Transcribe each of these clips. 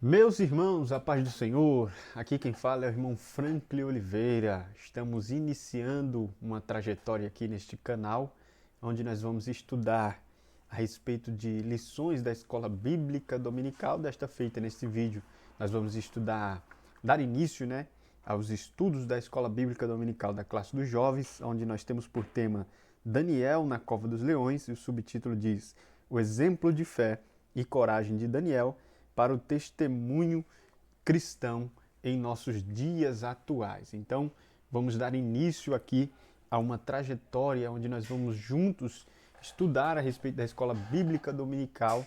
Meus irmãos, a paz do Senhor, aqui quem fala é o irmão Franklin Oliveira. Estamos iniciando uma trajetória aqui neste canal, onde nós vamos estudar a respeito de lições da Escola Bíblica Dominical. Desta feita, neste vídeo, nós vamos dar início, aos estudos da Escola Bíblica Dominical da classe dos jovens, onde nós temos por tema Daniel na Cova dos Leões, e o subtítulo diz: O exemplo de fé e coragem de Daniel para o testemunho cristão em nossos dias atuais. Então, vamos dar início aqui a uma trajetória onde nós vamos juntos estudar a respeito da Escola Bíblica Dominical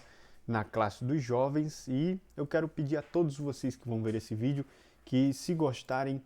na classe dos jovens, e eu quero pedir a todos vocês que vão ver esse vídeo que, se gostarem,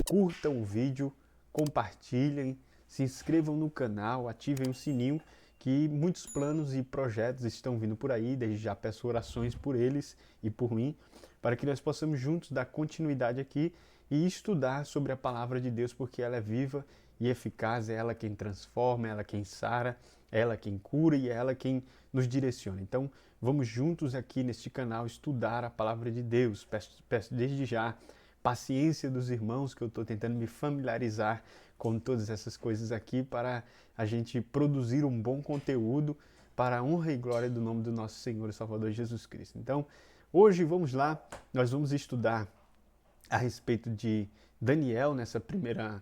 curtam o vídeo, compartilhem, se inscrevam no canal, ativem o sininho, que muitos planos e projetos estão vindo por aí. Desde já peço orações por eles e por mim, para que nós possamos juntos dar continuidade aqui e estudar sobre a palavra de Deus, porque ela é viva e eficaz, é ela quem transforma, é ela quem sara, é ela quem cura e é ela quem nos direciona. Então, vamos juntos aqui neste canal estudar a palavra de Deus. Peço desde já paciência dos irmãos, que eu estou tentando me familiarizar com todas essas coisas aqui para a gente produzir um bom conteúdo para a honra e glória do nome do nosso Senhor e Salvador Jesus Cristo. Então, hoje vamos lá, nós vamos estudar a respeito de Daniel nessa primeira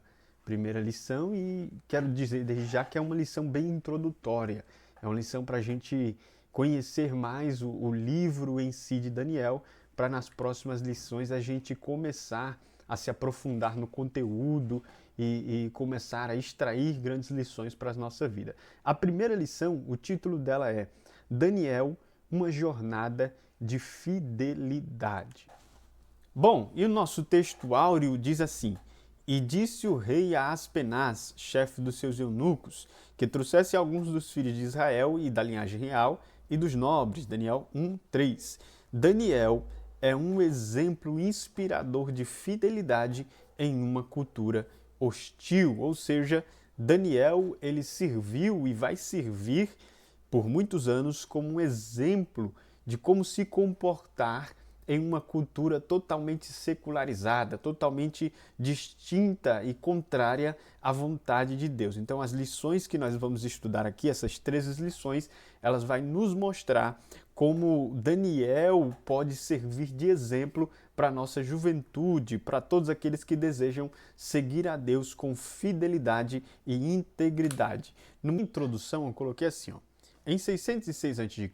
lição, e quero dizer desde já que é uma lição bem introdutória, é uma lição para a gente conhecer mais o livro em si de Daniel, para nas próximas lições a gente começar a se aprofundar no conteúdo e começar a extrair grandes lições para a nossa vida. A primeira lição, o título dela é Daniel, uma jornada de fidelidade. Bom, e o nosso texto áureo diz assim: E disse o rei a Aspenaz, chefe dos seus eunucos, que trouxesse alguns dos filhos de Israel e da linhagem real e dos nobres. Daniel 1:3. Daniel é um exemplo inspirador de fidelidade em uma cultura hostil, ou seja, Daniel ele serviu e vai servir por muitos anos como um exemplo de como se comportar em uma cultura totalmente secularizada, totalmente distinta e contrária à vontade de Deus. Então, as lições que nós vamos estudar aqui, essas 13 lições, elas vão nos mostrar como Daniel pode servir de exemplo para a nossa juventude, para todos aqueles que desejam seguir a Deus com fidelidade e integridade. Numa introdução, eu coloquei assim, ó: Em 606 a.C.,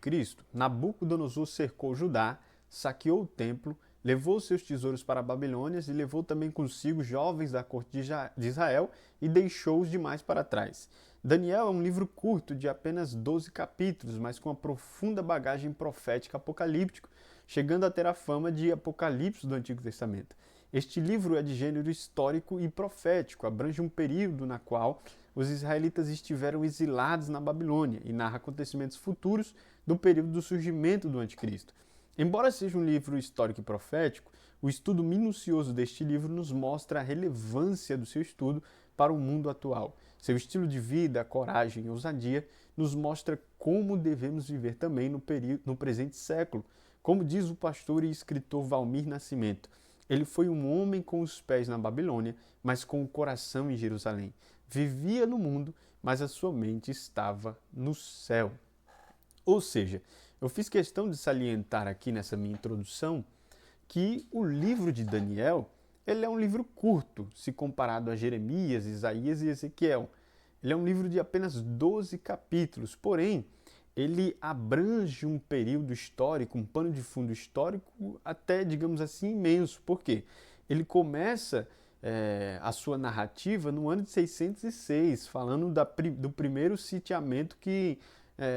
Nabucodonosor cercou Judá, saqueou o templo, levou seus tesouros para a Babilônia e levou também consigo jovens da corte de Israel e deixou os demais para trás. Daniel é um livro curto de apenas 12 capítulos, mas com uma profunda bagagem profética apocalíptica, chegando a ter a fama de Apocalipse do Antigo Testamento. Este livro é de gênero histórico e profético, abrange um período na qual os israelitas estiveram exilados na Babilônia e narra acontecimentos futuros do período do surgimento do Anticristo. Embora seja um livro histórico e profético, o estudo minucioso deste livro nos mostra a relevância do seu estudo para o mundo atual. Seu estilo de vida, coragem e ousadia nos mostra como devemos viver também no presente século. Como diz o pastor e escritor Valmir Nascimento, ele foi um homem com os pés na Babilônia, mas com o coração em Jerusalém. Vivia no mundo, mas a sua mente estava no céu. Ou seja, eu fiz questão de salientar aqui nessa minha introdução que o livro de Daniel ele é um livro curto, se comparado a Jeremias, Isaías e Ezequiel. Ele é um livro de apenas 12 capítulos, porém, ele abrange um período histórico, um pano de fundo histórico até, digamos assim, imenso. Por quê? Ele começa a sua narrativa no ano de 606, falando do primeiro sitiamento que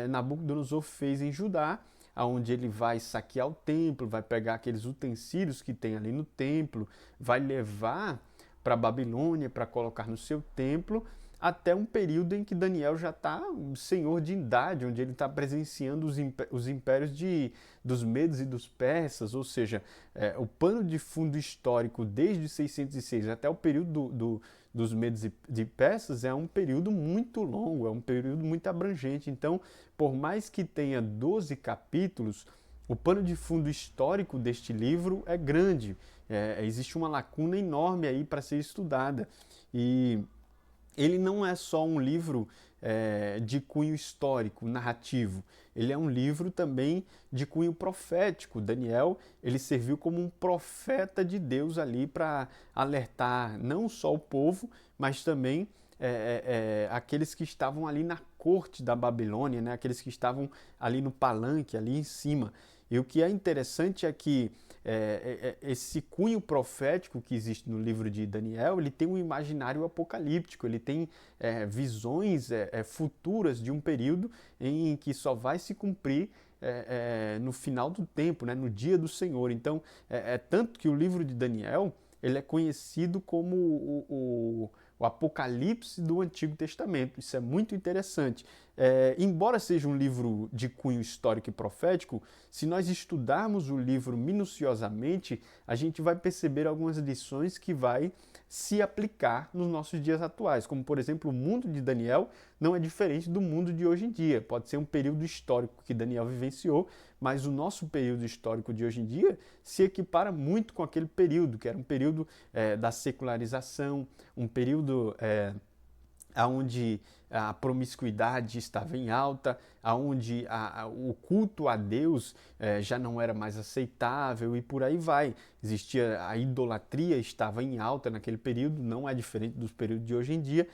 Nabucodonosor fez em Judá, onde ele vai saquear o templo, vai pegar aqueles utensílios que tem ali no templo, vai levar para a Babilônia para colocar no seu templo, até um período em que Daniel já está senhor de idade, onde ele está presenciando os impérios dos medos e dos persas, ou seja, o pano de fundo histórico desde 606 até o período dos medos e de persas é um período muito longo, é um período muito abrangente. Então, por mais que tenha 12 capítulos, O pano de fundo histórico deste livro é grande, existe uma lacuna enorme aí para ser estudada. E ele não é só um livro de cunho histórico, narrativo. Ele é um livro também de cunho profético. Daniel, ele serviu como um profeta de Deus ali para alertar não só o povo, mas também aqueles que estavam ali na corte da Babilônia, né? Aqueles que estavam ali no palanque, ali em cima. E o que é interessante é que esse cunho profético que existe no livro de Daniel, ele tem um imaginário apocalíptico, ele tem visões futuras de um período em que só vai se cumprir no final do tempo, né, no dia do Senhor. Então, tanto que o livro de Daniel, ele é conhecido como o Apocalipse do Antigo Testamento. Isso é muito interessante. Embora seja um livro de cunho histórico e profético, se nós estudarmos o livro minuciosamente, a gente vai perceber algumas lições que vai se aplicar nos nossos dias atuais. Como, por exemplo, o mundo de Daniel não é diferente do mundo de hoje em dia. Pode ser um período histórico que Daniel vivenciou, mas o nosso período histórico de hoje em dia se equipara muito com aquele período, que era um período da secularização, um período onde a promiscuidade estava em alta, onde o culto a Deus já não era mais aceitável e por aí vai. Existia a idolatria, estava em alta naquele período, não é diferente dos períodos de hoje em dia.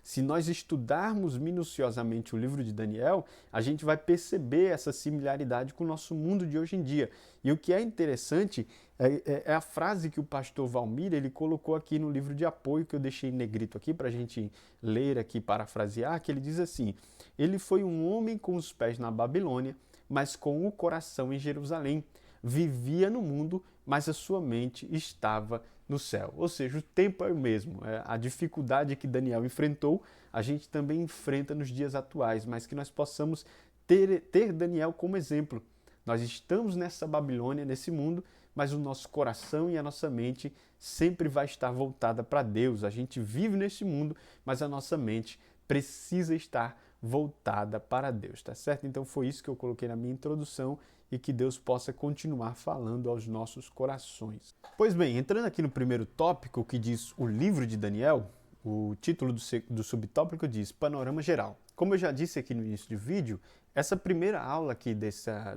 Se nós estudarmos minuciosamente o livro de Daniel, a gente vai perceber essa similaridade com o nosso mundo de hoje em dia. E o que é interessante é a frase que o pastor Valmir ele colocou aqui no livro de apoio, que eu deixei em negrito aqui para a gente ler aqui, parafrasear, que ele diz assim: ele foi um homem com os pés na Babilônia, mas com o coração em Jerusalém. Vivia no mundo, mas a sua mente estava no céu. Ou seja, o tempo é o mesmo. A dificuldade que Daniel enfrentou, a gente também enfrenta nos dias atuais, mas que nós possamos ter Daniel como exemplo. Nós estamos nessa Babilônia, nesse mundo, mas o nosso coração e a nossa mente sempre vai estar voltada para Deus. A gente vive nesse mundo, mas a nossa mente precisa estar voltada para Deus, tá certo? Então foi isso que eu coloquei na minha introdução e que Deus possa continuar falando aos nossos corações. Pois bem, entrando aqui no primeiro tópico que diz o livro de Daniel, o título do subtópico diz Panorama Geral. Como eu já disse aqui no início do vídeo, essa primeira aula aqui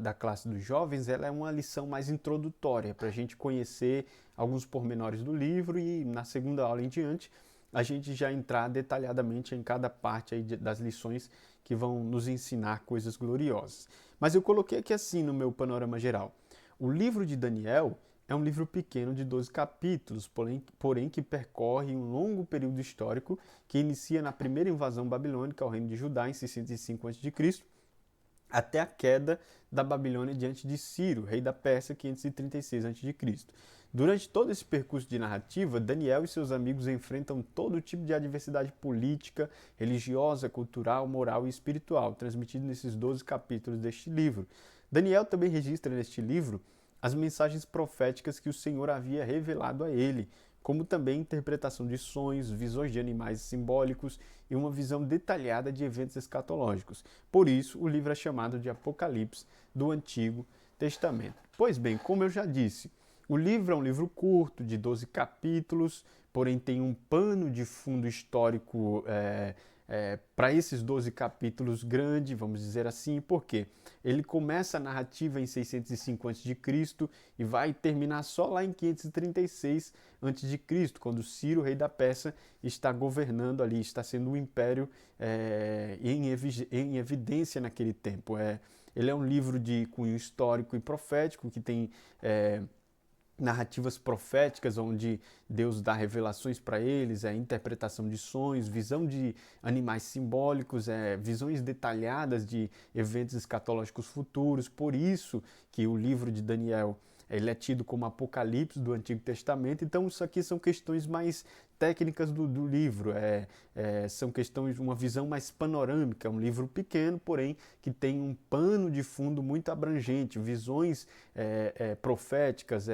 da classe dos jovens, ela é uma lição mais introdutória para a gente conhecer alguns pormenores do livro e na segunda aula em diante a gente já entrar detalhadamente em cada parte aí das lições que vão nos ensinar coisas gloriosas. Mas eu coloquei aqui assim no meu panorama geral. O livro de Daniel é um livro pequeno de 12 capítulos, porém que percorre um longo período histórico que inicia na primeira invasão babilônica ao reino de Judá em 605 a.C., até a queda da Babilônia diante de Ciro, rei da Pérsia, 536 a.C. Durante todo esse percurso de narrativa, Daniel e seus amigos enfrentam todo tipo de adversidade política, religiosa, cultural, moral e espiritual, transmitido nesses 12 capítulos deste livro. Daniel também registra neste livro as mensagens proféticas que o Senhor havia revelado a ele, como também interpretação de sonhos, visões de animais simbólicos e uma visão detalhada de eventos escatológicos. Por isso, o livro é chamado de Apocalipse do Antigo Testamento. Pois bem, como eu já disse, o livro é um livro curto, de 12 capítulos, porém tem um pano de fundo histórico para esses 12 capítulos grande, vamos dizer assim, porque ele começa a narrativa em 605 a.C. e vai terminar só lá em 536 a.C., quando Ciro, rei da Pérsia, está governando ali, está sendo um império em evidência naquele tempo. Ele é um livro de cunho histórico e profético que tem narrativas proféticas onde Deus dá revelações para eles, interpretação de sonhos, visão de animais simbólicos, visões detalhadas de eventos escatológicos futuros. Por isso que o livro de Daniel ele é tido como Apocalipse do Antigo Testamento. Então isso aqui são questões mais técnicas do livro, são questões de uma visão mais panorâmica, é um livro pequeno, porém que tem um pano de fundo muito abrangente, visões proféticas,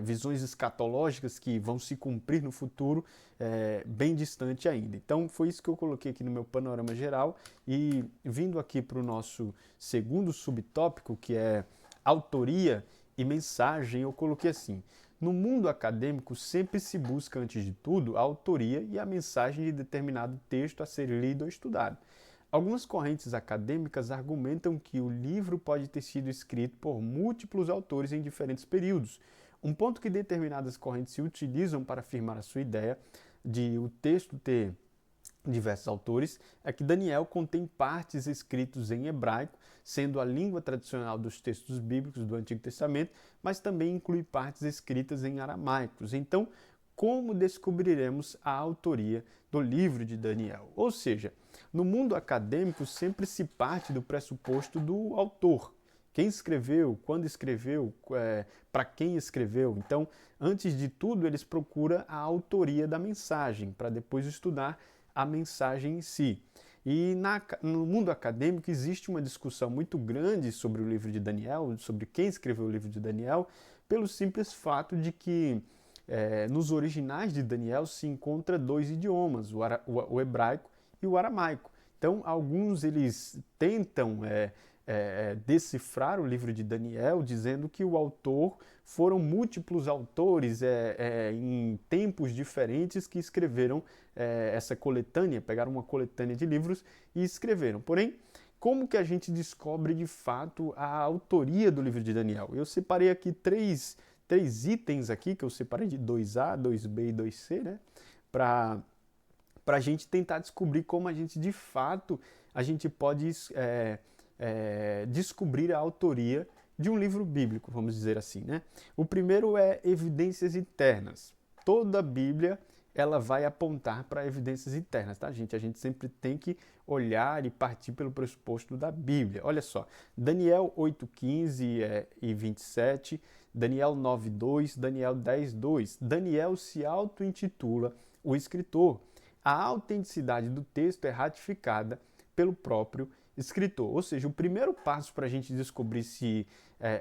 visões escatológicas que vão se cumprir no futuro, bem distante ainda. Então foi isso que eu coloquei aqui no meu panorama geral, e vindo aqui para o nosso segundo subtópico, que é autoria e mensagem, eu coloquei assim: no mundo acadêmico sempre se busca, antes de tudo, a autoria e a mensagem de determinado texto a ser lido ou estudado. Algumas correntes acadêmicas argumentam que o livro pode ter sido escrito por múltiplos autores em diferentes períodos. Um ponto que determinadas correntes se utilizam para afirmar a sua ideia de o texto ter diversos autores é que Daniel contém partes escritas em hebraico, sendo a língua tradicional dos textos bíblicos do Antigo Testamento, mas também inclui partes escritas em aramaicos. Então, como descobriremos a autoria do livro de Daniel? Ou seja, no mundo acadêmico sempre se parte do pressuposto do autor. Quem escreveu, quando escreveu, para quem escreveu. Então, antes de tudo, eles procuram a autoria da mensagem, para depois estudar a mensagem em si. E no mundo acadêmico existe uma discussão muito grande sobre o livro de Daniel, sobre quem escreveu o livro de Daniel, pelo simples fato de que nos originais de Daniel se encontra dois idiomas, o hebraico e o aramaico. Então, alguns eles tentam decifrar o livro de Daniel, dizendo que o autor foram múltiplos autores em tempos diferentes que escreveram essa coletânea, pegaram uma coletânea de livros e escreveram. Porém, como que a gente descobre de fato a autoria do livro de Daniel? Eu separei aqui três itens aqui, que eu separei de 2A, 2B e 2C, né? Para a gente tentar descobrir como a gente de fato pode descobrir a autoria de um livro bíblico, vamos dizer assim, né? O primeiro é evidências internas. Toda a Bíblia ela vai apontar para evidências internas, tá, gente? A gente sempre tem que olhar e partir pelo pressuposto da Bíblia. Olha só, Daniel 8:15 e 27, Daniel 9:2, Daniel 10:2. Daniel se auto-intitula o escritor. A autenticidade do texto é ratificada pelo próprio escritor. Ou seja, o primeiro passo para a gente descobrir se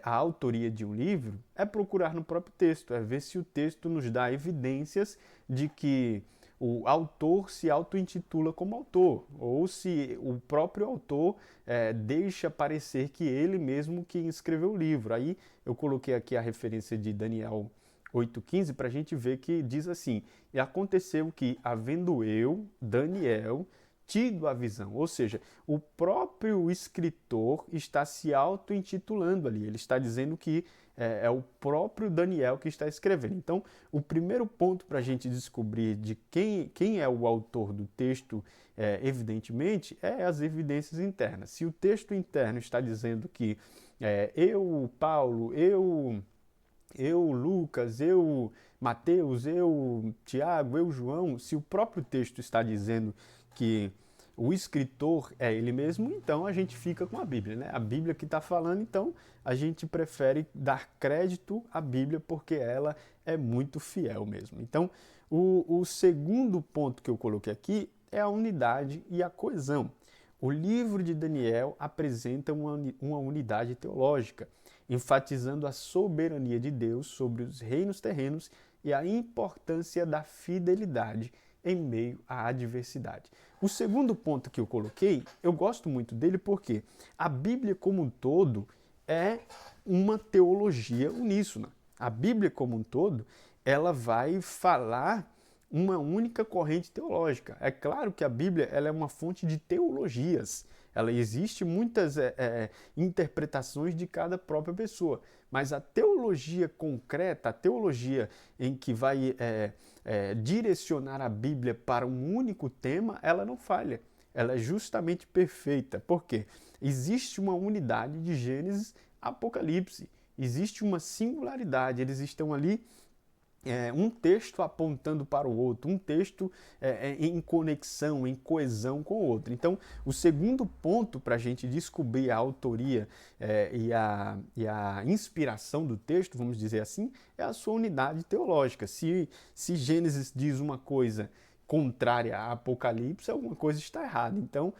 a autoria de um livro é procurar no próprio texto, é ver se o texto nos dá evidências de que o autor se auto-intitula como autor, ou se o próprio autor deixa parecer que ele mesmo que escreveu o livro. Aí eu coloquei aqui a referência de Daniel 8:15 para a gente ver que diz assim: e aconteceu que, havendo eu, Daniel, tido a visão. Ou seja, o próprio escritor está se auto-intitulando ali. Ele está dizendo que é o próprio Daniel que está escrevendo. Então, o primeiro ponto para a gente descobrir de quem é o autor do texto, evidentemente, é as evidências internas. Se o texto interno está dizendo que eu, Paulo, eu, Lucas, eu, Mateus, eu, Tiago, eu, João, se o próprio texto está dizendo que o escritor é ele mesmo, então a gente fica com a Bíblia, né? A Bíblia que está falando, então a gente prefere dar crédito à Bíblia porque ela é muito fiel mesmo. Então, o segundo ponto que eu coloquei aqui é a unidade e a coesão. O livro de Daniel apresenta uma unidade teológica, enfatizando a soberania de Deus sobre os reinos terrenos e a importância da fidelidade em meio à adversidade. O segundo ponto que eu coloquei, eu gosto muito dele porque a Bíblia como um todo é uma teologia uníssona. A Bíblia como um todo, ela vai falar uma única corrente teológica. É claro que a Bíblia ela é uma fonte de teologias. Ela existe muitas interpretações de cada própria pessoa, mas a teologia concreta, a teologia em que vai direcionar a Bíblia para um único tema, ela não falha. Ela é justamente perfeita. Por quê? Existe uma unidade de Gênesis a Apocalipse. Existe uma singularidade. Eles estão ali um texto apontando para o outro, um texto em conexão, em coesão com o outro. Então, o segundo ponto para a gente descobrir a autoria e a inspiração do texto, vamos dizer assim, é a sua unidade teológica. Se Gênesis diz uma coisa contrária a Apocalipse, alguma coisa está errada. Então,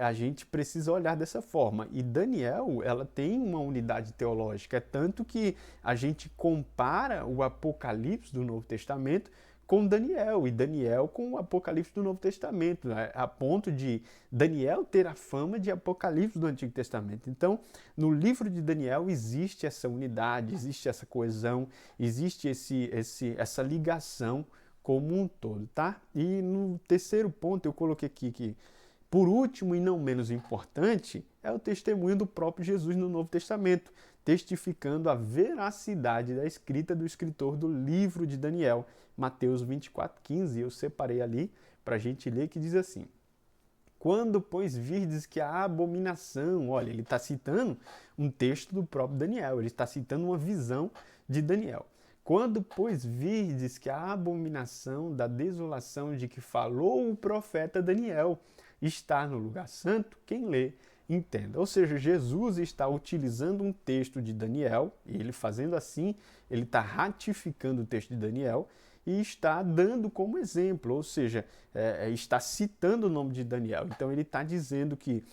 a gente precisa olhar dessa forma. E Daniel, ela tem uma unidade teológica, é tanto que a gente compara o Apocalipse do Novo Testamento com Daniel, e Daniel com o Apocalipse do Novo Testamento, né? A ponto de Daniel ter a fama de Apocalipse do Antigo Testamento. Então, no livro de Daniel existe essa unidade, existe essa coesão, existe essa ligação como um todo, tá? E no terceiro ponto eu coloquei aqui que, por último e não menos importante, é o testemunho do próprio Jesus no Novo Testamento, testificando a veracidade da escrita do escritor do livro de Daniel, Mateus 24:15. Eu separei ali para a gente ler, que diz assim: quando, pois, virdes que a abominação, olha, ele está citando um texto do próprio Daniel, ele está citando uma visão de Daniel. Quando, pois, virdes que a abominação da desolação de que falou o profeta Daniel está no lugar santo, quem lê, entenda. Ou seja, Jesus está utilizando um texto de Daniel, e ele fazendo assim, ele está ratificando o texto de Daniel, e está dando como exemplo, ou seja, está citando o nome de Daniel. Então ele está dizendo que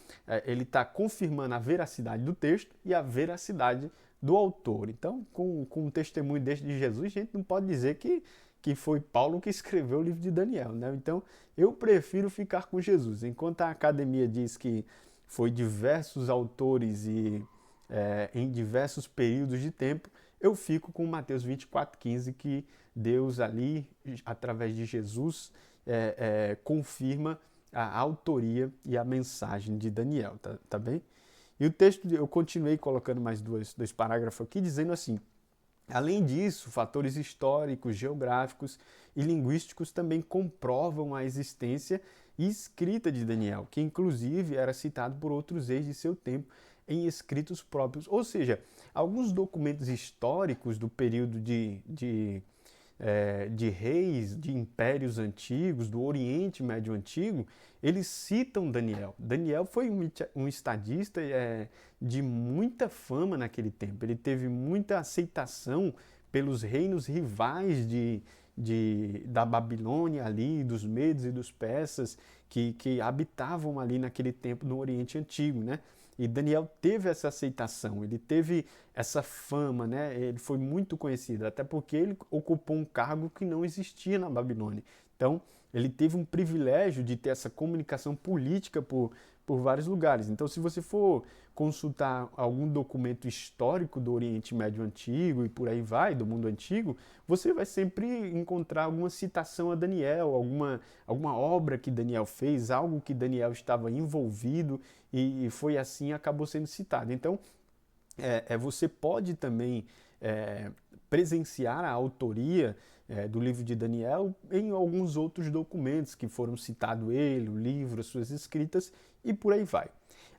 ele está confirmando a veracidade do texto e a veracidade do autor. Então, com um testemunho deste de Jesus, a gente não pode dizer que foi Paulo que escreveu o livro de Daniel, né? Então, eu prefiro ficar com Jesus. Enquanto a academia diz que foi diversos autores e em diversos períodos de tempo, eu fico com Mateus 24:15, que Deus ali, através de Jesus, confirma a autoria e a mensagem de Daniel, tá bem? E o texto, eu continuei colocando mais dois parágrafos aqui, dizendo assim: além disso, fatores históricos, geográficos e linguísticos também comprovam a existência e escrita de Daniel, que inclusive era citado por outros reis de seu tempo em escritos próprios. Ou seja, alguns documentos históricos do período de reis, de impérios antigos, do Oriente Médio Antigo, eles citam Daniel. Daniel foi um estadista de muita fama naquele tempo. Ele teve muita aceitação pelos reinos rivais da Babilônia ali, dos medos e dos persas que habitavam ali naquele tempo no Oriente Antigo, né? E Daniel teve essa aceitação, ele teve essa fama, né? Ele foi muito conhecido, até porque ele ocupou um cargo que não existia na Babilônia. Então, ele teve um privilégio de ter essa comunicação política por vários lugares. Então, se você for consultar algum documento histórico do Oriente Médio Antigo e por aí vai, do mundo antigo, você vai sempre encontrar alguma citação a Daniel, alguma obra que Daniel fez, algo que Daniel estava envolvido e foi assim, acabou sendo citado. Então, você pode também presenciar a autoria do livro de Daniel em alguns outros documentos que foram citados ele, o livro, as suas escritas e por aí vai.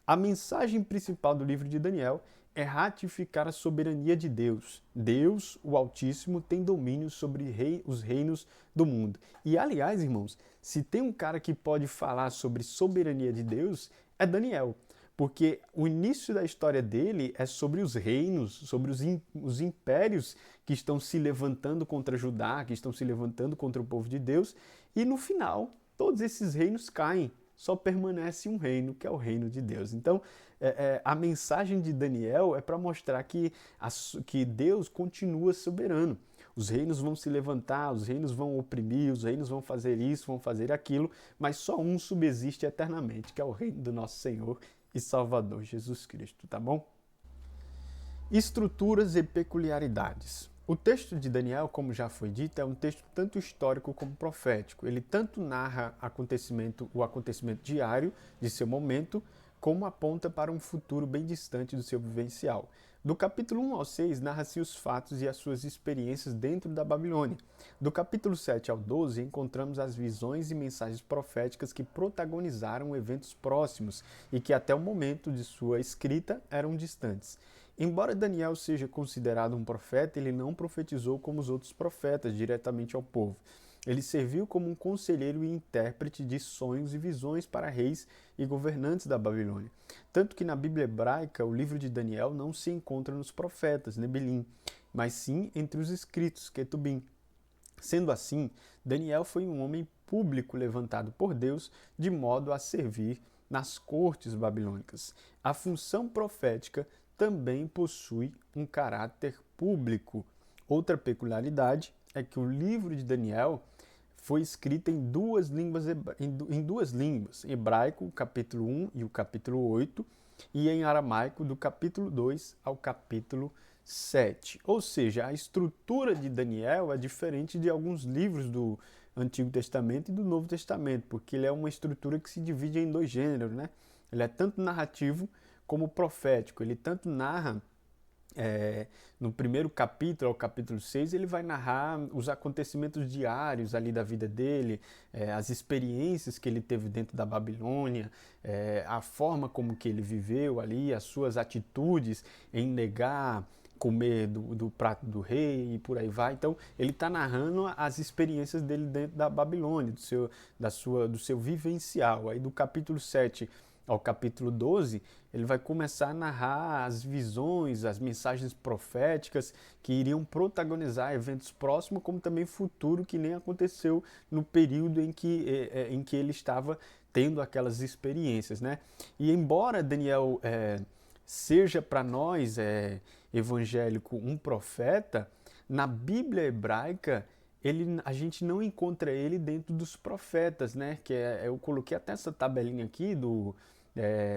A mensagem principal do livro de Daniel é ratificar a soberania de Deus. Deus, o Altíssimo, tem domínio sobre os reinos do mundo. E, aliás, irmãos, se tem um cara que pode falar sobre soberania de Deus, é Daniel. Porque o início da história dele é sobre os reinos, sobre os impérios que estão se levantando contra Judá, que estão se levantando contra o povo de Deus, e no final, todos esses reinos caem. Só permanece um reino, que é o reino de Deus. Então, a mensagem de Daniel é para mostrar que Deus continua soberano. Os reinos vão se levantar, os reinos vão oprimir, os reinos vão fazer isso, vão fazer aquilo, mas só um subsiste eternamente, que é o reino do nosso Senhor e Salvador Jesus Cristo, tá bom? Estruturas e peculiaridades. O texto de Daniel, como já foi dito, é um texto tanto histórico como profético. Ele tanto narra o acontecimento diário de seu momento, como aponta para um futuro bem distante do seu vivencial. Do capítulo 1 ao 6, narra-se os fatos e as suas experiências dentro da Babilônia. Do capítulo 7 ao 12, encontramos as visões e mensagens proféticas que protagonizaram eventos próximos e que até o momento de sua escrita eram distantes. Embora Daniel seja considerado um profeta, ele não profetizou como os outros profetas diretamente ao povo. Ele serviu como um conselheiro e intérprete de sonhos e visões para reis e governantes da Babilônia. Tanto que na Bíblia hebraica, o livro de Daniel não se encontra nos profetas, Nebilim, mas sim entre os escritos, Ketubim. Sendo assim, Daniel foi um homem público levantado por Deus de modo a servir nas cortes babilônicas. A função profética também possui um caráter público. Outra peculiaridade é que o livro de Daniel foi escrito em duas línguas, hebraico, capítulo 1 e o capítulo 8, e em aramaico, do capítulo 2 ao capítulo 7. Ou seja, a estrutura de Daniel é diferente de alguns livros do Antigo Testamento e do Novo Testamento, porque ele é uma estrutura que se divide em dois gêneros, né? Ele é tanto narrativo como profético. Ele tanto narra no primeiro capítulo, ao capítulo 6, ele vai narrar os acontecimentos diários ali da vida dele, as experiências que ele teve dentro da Babilônia, a forma como que ele viveu ali, as suas atitudes em negar comer do prato do rei e por aí vai. Então, ele está narrando as experiências dele dentro da Babilônia, do seu vivencial. Aí do capítulo 7 ao capítulo 12, ele vai começar a narrar as visões, as mensagens proféticas que iriam protagonizar eventos próximos, como também futuro, que nem aconteceu no período em que ele estava tendo aquelas experiências, né? E embora Daniel seja para nós, evangélico, um profeta, na Bíblia hebraica a gente não encontra ele dentro dos profetas, né? Eu coloquei até essa tabelinha aqui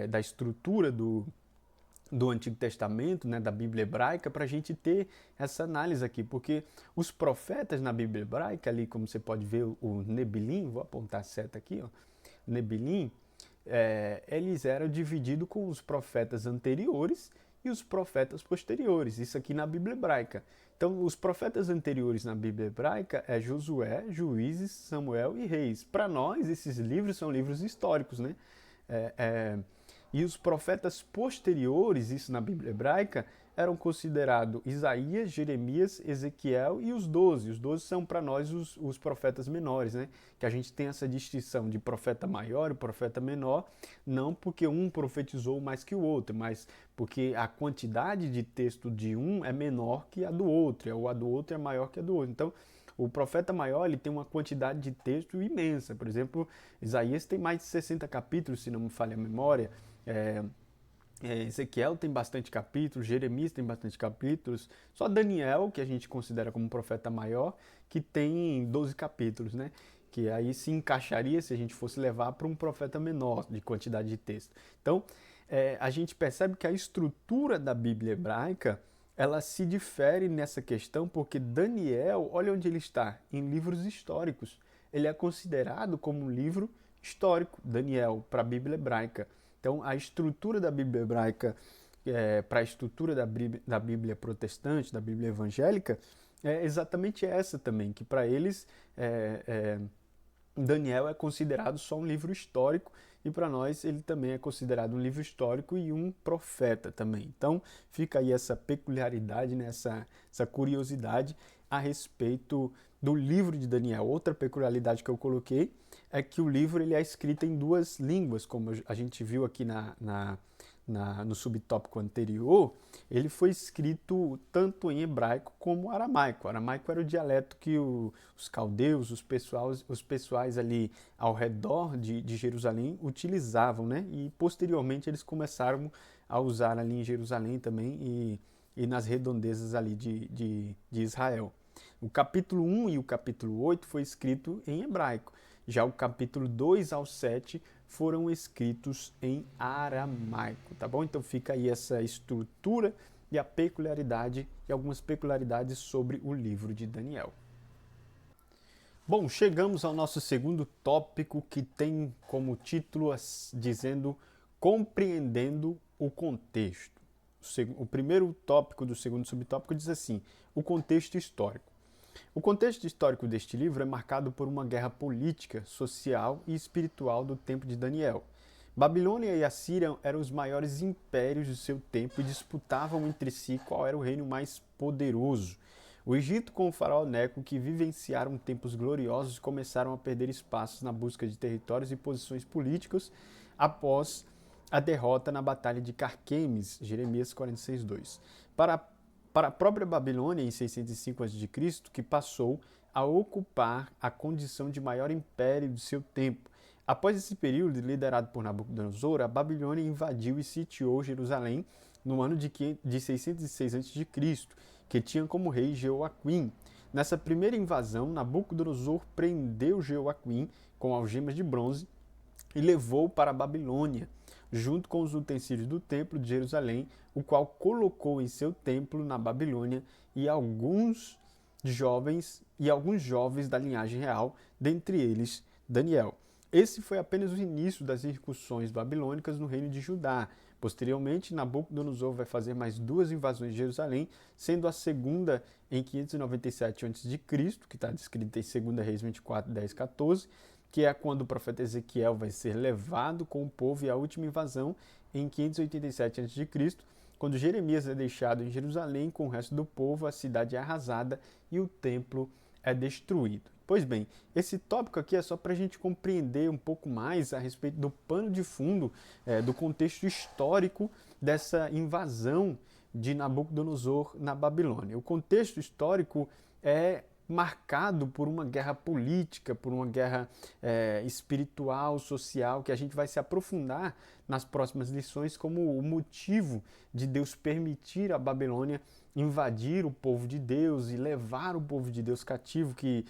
da estrutura do Antigo Testamento, né, da Bíblia hebraica, para a gente ter essa análise aqui, porque os profetas na Bíblia hebraica, ali como você pode ver o Nebilim, vou apontar a seta aqui, ó, Nebilim, eles eram divididos com os profetas anteriores e os profetas posteriores, isso aqui na Bíblia hebraica. Então, os profetas anteriores na Bíblia hebraica é Josué, Juízes, Samuel e Reis. Para nós, esses livros são livros históricos, né? E os profetas posteriores, isso na Bíblia hebraica, eram considerados Isaías, Jeremias, Ezequiel e os 12. Os 12 são para nós os profetas menores, né? Que a gente tem essa distinção de profeta maior e profeta menor, não porque um profetizou mais que o outro, mas porque a quantidade de texto de um é menor que a do outro, ou a do outro é maior que a do outro. Então, o profeta maior ele tem uma quantidade de texto imensa. Por exemplo, Isaías tem mais de 60 capítulos, se não me falha a memória. Ezequiel tem bastante capítulos, Jeremias tem bastante capítulos, só Daniel, que a gente considera como profeta maior, que tem 12 capítulos, né? Que aí se encaixaria se a gente fosse levar para um profeta menor de quantidade de texto. Então, a gente percebe que a estrutura da Bíblia hebraica ela se difere nessa questão porque Daniel, olha onde ele está, em livros históricos. Ele é considerado como um livro histórico, Daniel, para a Bíblia hebraica. Então, a estrutura da Bíblia hebraica para a estrutura da Bíblia protestante, da Bíblia evangélica, é exatamente essa também, que para eles Daniel é considerado só um livro histórico e para nós ele também é considerado um livro histórico e um profeta também. Então fica aí essa peculiaridade, né, essa curiosidade a respeito do livro de Daniel. Outra peculiaridade que eu coloquei é que o livro ele é escrito em duas línguas, como a gente viu aqui no subtópico anterior, ele foi escrito tanto em hebraico como aramaico. O aramaico era o dialeto que os caldeus, os pessoais ali ao redor de Jerusalém utilizavam, né? E posteriormente eles começaram a usar ali em Jerusalém também e nas redondezas ali de Israel. O capítulo 1 e o capítulo 8 foi escrito em hebraico. Já o capítulo 2 ao 7 foram escritos em aramaico, tá bom? Então fica aí essa estrutura e a peculiaridade e algumas peculiaridades sobre o livro de Daniel. Bom, chegamos ao nosso segundo tópico que tem como título dizendo compreendendo o contexto. O primeiro tópico do segundo subtópico diz assim, o contexto histórico. O contexto histórico deste livro é marcado por uma guerra política, social e espiritual do tempo de Daniel. Babilônia e Assíria eram os maiores impérios do seu tempo e disputavam entre si qual era o reino mais poderoso. O Egito, com o faraó Neco, que vivenciaram tempos gloriosos, começaram a perder espaços na busca de territórios e posições políticas após a derrota na Batalha de Carquemes, Jeremias 46:2. Para a própria Babilônia, em 605 a.C., que passou a ocupar a condição de maior império do seu tempo. Após esse período, liderado por Nabucodonosor, a Babilônia invadiu e sitiou Jerusalém no ano de 606 a.C., que tinha como rei Jeoaquim. Nessa primeira invasão, Nabucodonosor prendeu Jeoaquim com algemas de bronze e levou para a Babilônia, junto com os utensílios do templo de Jerusalém, o qual colocou em seu templo na Babilônia e alguns jovens da linhagem real, dentre eles Daniel. Esse foi apenas o início das incursões babilônicas no reino de Judá. Posteriormente, Nabucodonosor vai fazer mais 2 invasões de Jerusalém, sendo a segunda em 597 a.C., que está descrita em 2 Reis 24, 10, 14, que é quando o profeta Ezequiel vai ser levado com o povo, e a última invasão em 587 a.C., quando Jeremias é deixado em Jerusalém com o resto do povo, a cidade é arrasada e o templo é destruído. Pois bem, esse tópico aqui é só para a gente compreender um pouco mais a respeito do pano de fundo, do contexto histórico dessa invasão de Nabucodonosor na Babilônia. O contexto histórico é marcado por uma guerra política, por uma guerra espiritual, social, que a gente vai se aprofundar nas próximas lições como o motivo de Deus permitir a Babilônia invadir o povo de Deus e levar o povo de Deus cativo, que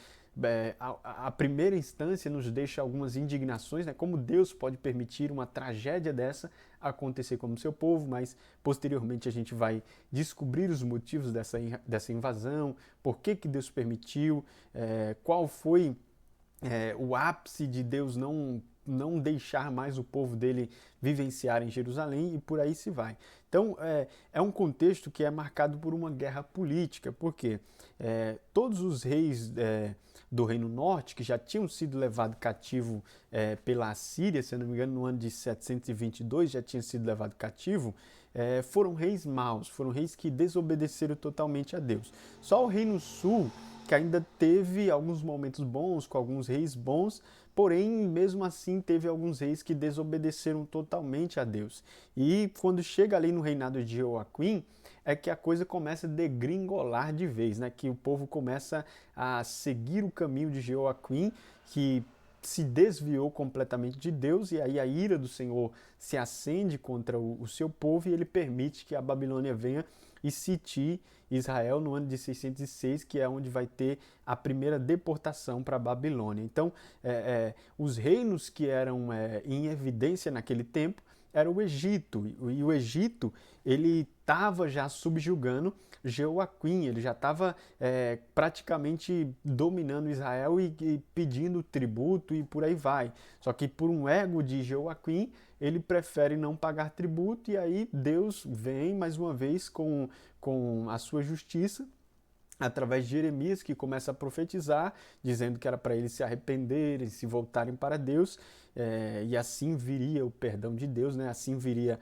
a primeira instância nos deixa algumas indignações, né? Como Deus pode permitir uma tragédia dessa acontecer com o seu povo, mas posteriormente a gente vai descobrir os motivos dessa invasão, por que Deus permitiu, qual foi o ápice de Deus não deixar mais o povo dele vivenciar em Jerusalém, e por aí se vai. Então, é um contexto que é marcado por uma guerra política, porque todos os reis do Reino Norte, que já tinham sido levados cativo pela Assíria, se não me engano, no ano de 722 já tinha sido levado cativo, foram reis maus, foram reis que desobedeceram totalmente a Deus. Só o Reino Sul, que ainda teve alguns momentos bons, com alguns reis bons, porém, mesmo assim, teve alguns reis que desobedeceram totalmente a Deus. E quando chega ali no reinado de Jeoaquim, é que a coisa começa a degringolar de vez, né? Que o povo começa a seguir o caminho de Jeoaquim, que se desviou completamente de Deus, e aí a ira do Senhor se acende contra o seu povo, e ele permite que a Babilônia venha e sitie Israel no ano de 606, que é onde vai ter a primeira deportação para a Babilônia. Então, os reinos que eram em evidência naquele tempo era o Egito, e o Egito ele estava já subjugando Jeoaquim, ele já estava praticamente dominando Israel e pedindo tributo e por aí vai. Só que por um ego de Jeoaquim, ele prefere não pagar tributo, e aí Deus vem mais uma vez com a sua justiça, através de Jeremias, que começa a profetizar, dizendo que era para eles se arrependerem, se voltarem para Deus, e assim viria o perdão de Deus, né? Assim viria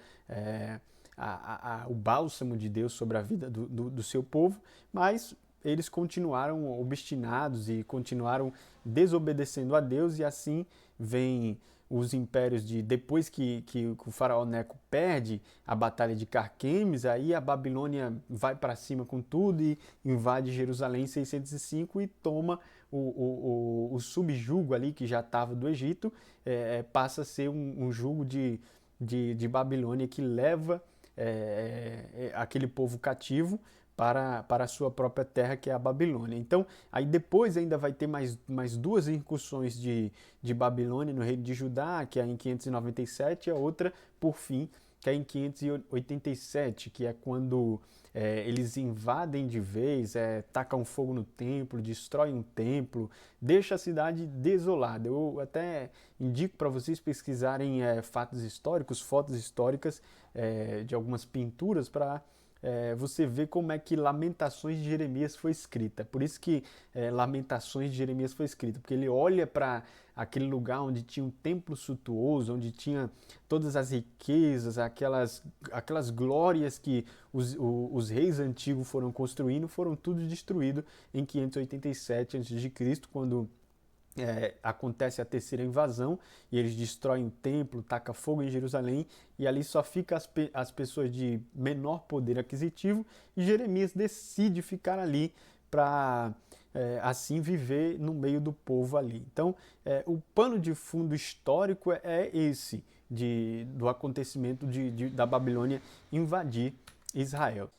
o bálsamo de Deus sobre a vida do seu povo, mas eles continuaram obstinados e continuaram desobedecendo a Deus, e assim vem os impérios depois que o faraó Neco perde a batalha de Carquemes, aí a Babilônia vai para cima com tudo e invade Jerusalém em 605 e toma o subjugo ali que já estava do Egito, passa a ser um jugo de Babilônia, que leva aquele povo cativo para a sua própria terra, que é a Babilônia. Então, aí depois ainda vai ter mais 2 incursões de Babilônia no reino de Judá, que é em 597, e a outra, por fim, que é em 587, que é quando eles invadem de vez, tacam fogo no templo, destroem um templo, deixa a cidade desolada. Eu até indico para vocês pesquisarem fatos históricos, fotos históricas de algumas pinturas, para você vê como é que Lamentações de Jeremias foi escrita. Por isso que Lamentações de Jeremias foi escrita, porque ele olha para aquele lugar onde tinha um templo suntuoso, onde tinha todas as riquezas, aquelas glórias que os reis antigos foram construindo, foram tudo destruído em 587 a.C., quando acontece a terceira invasão e eles destroem o templo, tacam fogo em Jerusalém e ali só fica as pessoas de menor poder aquisitivo e Jeremias decide ficar ali para assim viver no meio do povo ali. Então, o pano de fundo histórico é esse do acontecimento da Babilônia invadir Israel.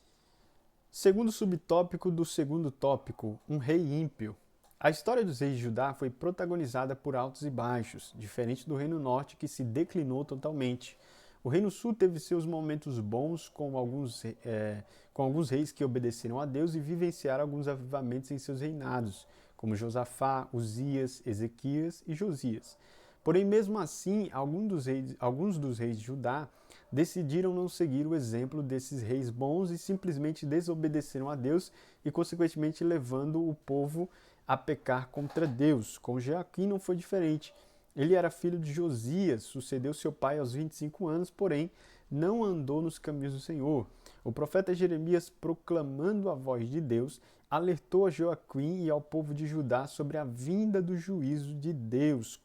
Segundo subtópico do segundo tópico, um rei ímpio. A história dos reis de Judá foi protagonizada por altos e baixos, diferente do Reino Norte, que se declinou totalmente. O Reino Sul teve seus momentos bons com alguns reis que obedeceram a Deus e vivenciaram alguns avivamentos em seus reinados, como Josafá, Uzias, Ezequias e Josias. Porém, mesmo assim, alguns dos reis de Judá decidiram não seguir o exemplo desses reis bons e simplesmente desobedeceram a Deus e, consequentemente, levando o povo a pecar contra Deus. Com Joaquim não foi diferente. Ele era filho de Josias, sucedeu seu pai aos 25 anos, porém não andou nos caminhos do Senhor. O profeta Jeremias, proclamando a voz de Deus, alertou a Joaquim e ao povo de Judá sobre a vinda do juízo de Deus.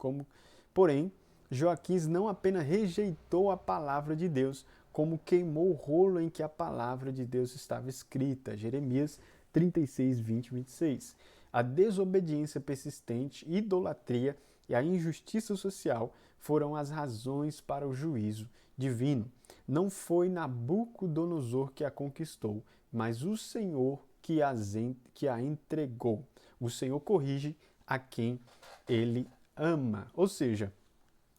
Porém, Joaquim não apenas rejeitou a palavra de Deus, como queimou o rolo em que a palavra de Deus estava escrita. Jeremias 36, 20 e 26. A desobediência persistente, idolatria e a injustiça social foram as razões para o juízo divino. Não foi Nabucodonosor que a conquistou, mas o Senhor que a entregou. O Senhor corrige a quem ele ama. Ou seja,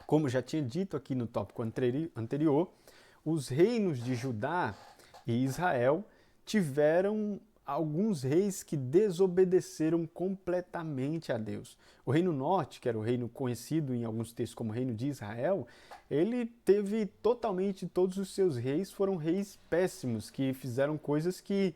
como já tinha dito aqui no tópico anterior, os reinos de Judá e Israel tiveram alguns reis que desobedeceram completamente a Deus. O Reino Norte, que era o reino conhecido em alguns textos como Reino de Israel, ele teve totalmente, todos os seus reis foram reis péssimos, que fizeram coisas que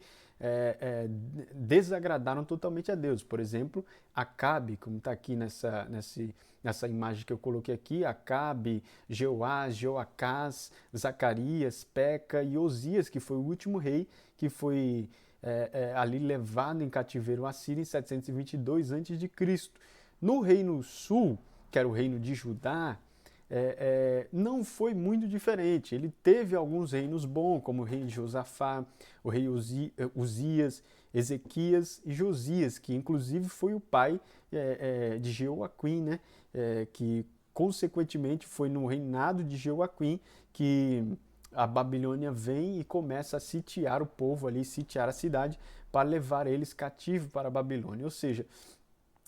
desagradaram totalmente a Deus. Por exemplo, Acabe, como está aqui nessa imagem que eu coloquei aqui, Acabe, Jeoás, Joacás, Zacarias, Peca e Osias, que foi o último rei que foi ali levado em cativeiro assírio em 722 a.C. No Reino Sul, que era o reino de Judá, não foi muito diferente. Ele teve alguns reinos bons, como o rei de Josafá, o rei Uzias, Ezequias e Josias, que inclusive foi o pai de Jeoaquim, né? Que consequentemente foi no reinado de Jeoaquim que a Babilônia vem e começa a sitiar o povo ali, sitiar a cidade para levar eles cativos para a Babilônia. Ou seja,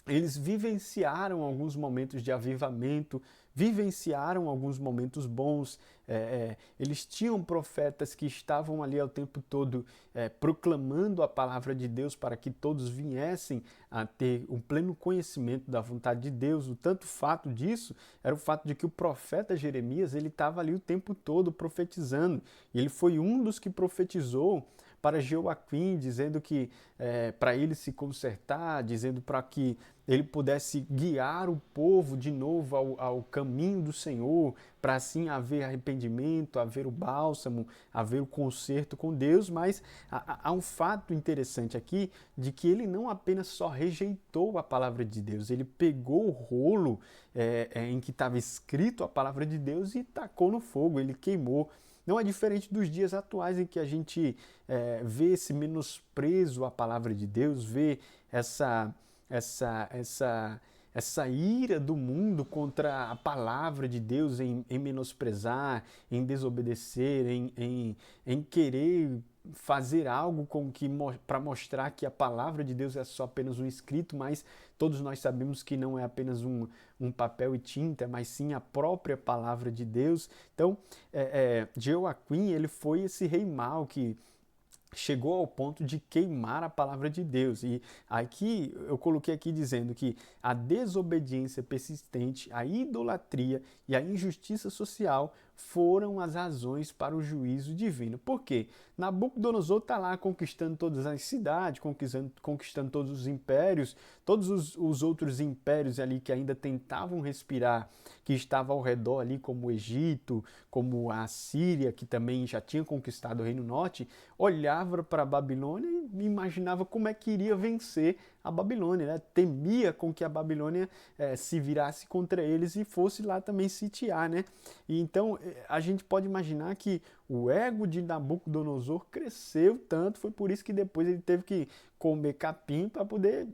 eles vivenciaram alguns momentos de avivamento, vivenciaram alguns momentos bons, eles tinham profetas que estavam ali ao tempo todo proclamando a palavra de Deus para que todos viessem a ter um pleno conhecimento da vontade de Deus. O tanto fato disso era o fato de que o profeta Jeremias ele estava ali o tempo todo profetizando, e ele foi um dos que profetizou para Joaquim, dizendo que para ele se consertar, dizendo para que ele pudesse guiar o povo de novo ao caminho do Senhor, para assim haver arrependimento, haver o bálsamo, haver o conserto com Deus. Mas há um fato interessante aqui, de que ele não apenas só rejeitou a palavra de Deus, ele pegou o rolo em que estava escrito a palavra de Deus e tacou no fogo, ele queimou. Não é diferente dos dias atuais em que a gente vê esse menosprezo à palavra de Deus, vê essa ira do mundo contra a palavra de Deus em menosprezar, em desobedecer, em querer fazer algo para mostrar que a palavra de Deus é só apenas um escrito, mas todos nós sabemos que não é apenas um papel e tinta, mas sim a própria palavra de Deus. Então, Joaquim, ele foi esse rei mau que chegou ao ponto de queimar a palavra de Deus. E aqui eu coloquei aqui dizendo que a desobediência persistente, a idolatria e a injustiça social foram as razões para o juízo divino. Por quê? Nabucodonosor está lá conquistando todas as cidades, conquistando todos os impérios, todos os outros impérios ali que ainda tentavam respirar, que estavam ao redor ali, como o Egito, como a Síria, que também já tinha conquistado o Reino Norte, olhava para a Babilônia e imaginava como é que iria vencer a Babilônia, né? Temia com que a Babilônia se virasse contra eles e fosse lá também sitiar, né? E então a gente pode imaginar que o ego de Nabucodonosor cresceu tanto, foi por isso que depois ele teve que comer capim para poder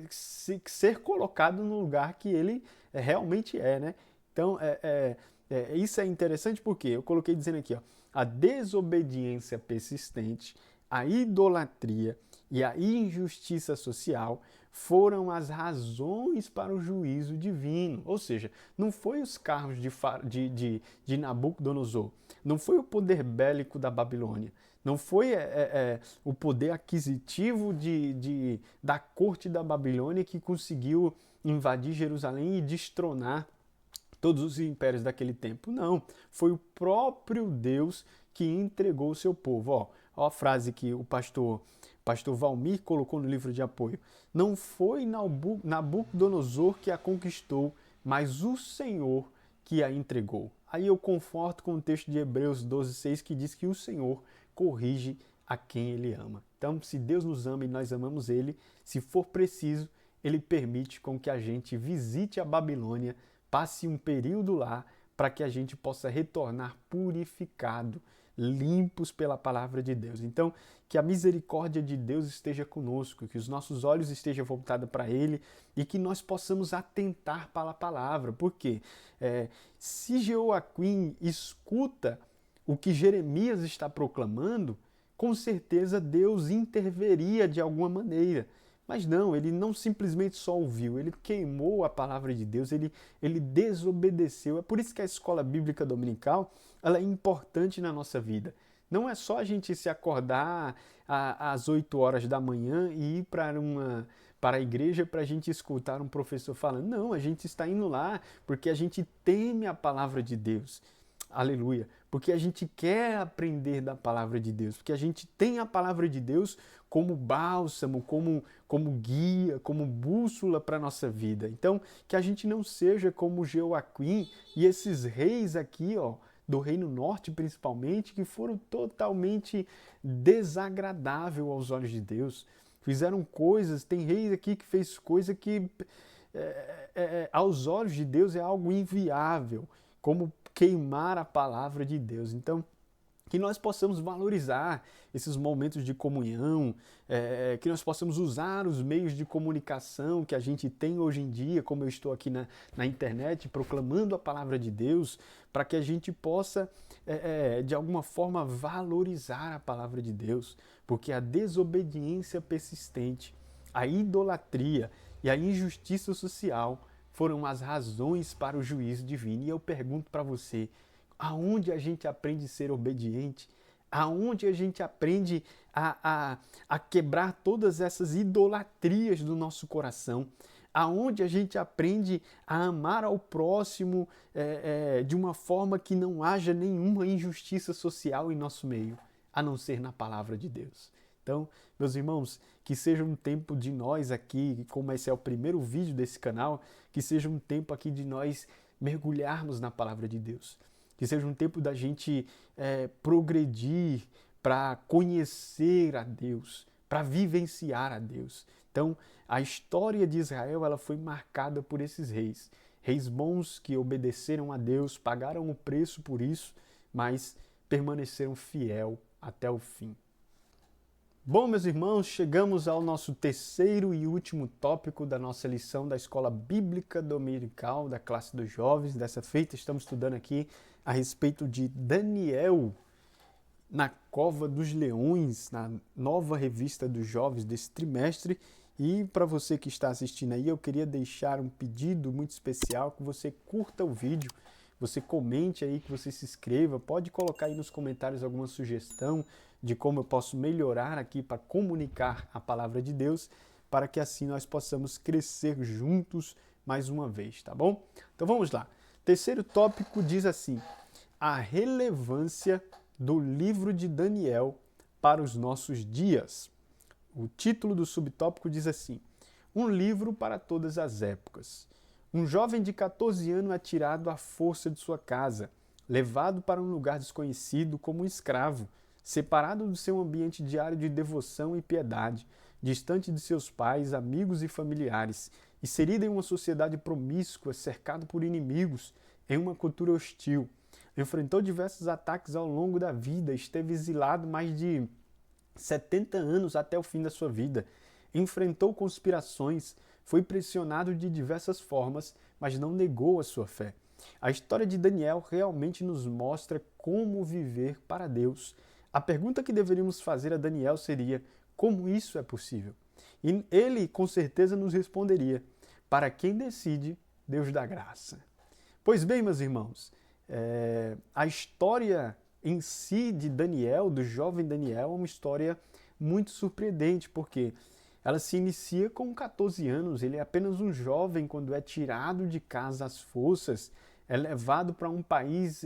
ser colocado no lugar que ele realmente é, né? Então, isso é interessante porque eu coloquei dizendo aqui, ó, a desobediência persistente, a idolatria e a injustiça social foram as razões para o juízo divino. Ou seja, não foi os carros de Nabucodonosor, não foi o poder bélico da Babilônia, não foi o poder aquisitivo da corte da Babilônia que conseguiu invadir Jerusalém e destronar todos os impérios daquele tempo. Não, foi o próprio Deus que entregou o seu povo. Ó a frase que o pastor Valmir colocou no livro de apoio. Não foi Nabucodonosor que a conquistou, mas o Senhor que a entregou. Aí eu conforto com o texto de Hebreus 12:6 que diz que o Senhor corrige a quem Ele ama. Então, se Deus nos ama e nós amamos Ele, se for preciso, Ele permite com que a gente visite a Babilônia, passe um período lá, para que a gente possa retornar purificado, limpos pela palavra de Deus. Então, que a misericórdia de Deus esteja conosco, que os nossos olhos estejam voltados para Ele e que nós possamos atentar para a palavra. Porque se Jeoaquim escuta o que Jeremias está proclamando, com certeza Deus interveria de alguma maneira. Mas não, ele não simplesmente só ouviu, ele queimou a palavra de Deus, ele desobedeceu. É por isso que a escola bíblica dominical ela é importante na nossa vida. Não é só a gente se acordar às 8 horas da manhã e ir para a igreja para a gente escutar um professor falando. Não, a gente está indo lá porque a gente teme a palavra de Deus. Aleluia. Porque a gente quer aprender da palavra de Deus, porque a gente tem a palavra de Deus como bálsamo, como guia, como bússola para a nossa vida. Então, que a gente não seja como Jeoaquim e esses reis aqui, ó, do Reino Norte principalmente, que foram totalmente desagradáveis aos olhos de Deus. Fizeram coisas, tem reis aqui que fez coisa que aos olhos de Deus é algo inviável, como queimar a palavra de Deus. Então, que nós possamos valorizar esses momentos de comunhão, que nós possamos usar os meios de comunicação que a gente tem hoje em dia, como eu estou aqui na internet, proclamando a palavra de Deus, para que a gente possa, de alguma forma, valorizar a palavra de Deus, porque a desobediência persistente, a idolatria e a injustiça social foram as razões para o juízo divino. E eu pergunto para você, aonde a gente aprende a ser obediente? Aonde a gente aprende a quebrar todas essas idolatrias do nosso coração? Aonde a gente aprende a amar ao próximo de uma forma que não haja nenhuma injustiça social em nosso meio, a não ser na palavra de Deus. Então, meus irmãos, que seja um tempo de nós aqui, como esse é o primeiro vídeo desse canal, que seja um tempo aqui de nós mergulharmos na palavra de Deus. Que seja um tempo da gente progredir para conhecer a Deus, para vivenciar a Deus. Então, a história de Israel ela foi marcada por esses reis. Reis bons que obedeceram a Deus, pagaram o preço por isso, mas permaneceram fiel até o fim. Bom, meus irmãos, chegamos ao nosso terceiro e último tópico da nossa lição da Escola Bíblica Dominical da classe dos jovens. Dessa feita, estamos estudando aqui a respeito de Daniel na Cova dos Leões, na nova revista dos jovens desse trimestre. E para você que está assistindo aí, eu queria deixar um pedido muito especial, que você curta o vídeo, você comente aí, que você se inscreva, pode colocar aí nos comentários alguma sugestão de como eu posso melhorar aqui para comunicar a palavra de Deus, para que assim nós possamos crescer juntos mais uma vez, tá bom? Então vamos lá. Terceiro tópico diz assim: a relevância do livro de Daniel para os nossos dias. O título do subtópico diz assim: um livro para todas as épocas. Um jovem de 14 anos é tirado à força de sua casa, levado para um lugar desconhecido como um escravo, separado do seu ambiente diário de devoção e piedade, distante de seus pais, amigos e familiares, inserido em uma sociedade promíscua, cercado por inimigos, em uma cultura hostil. Enfrentou diversos ataques ao longo da vida, esteve exilado mais de 70 anos até o fim da sua vida. Enfrentou conspirações, foi pressionado de diversas formas, mas não negou a sua fé. A história de Daniel realmente nos mostra como viver para Deus. A pergunta que deveríamos fazer a Daniel seria: como isso é possível? E ele com certeza nos responderia: para quem decide, Deus dá graça. Pois bem, meus irmãos, a história em si de Daniel, do jovem Daniel, é uma história muito surpreendente, porque ela se inicia com 14 anos, ele é apenas um jovem quando é tirado de casa às forças, é levado para um país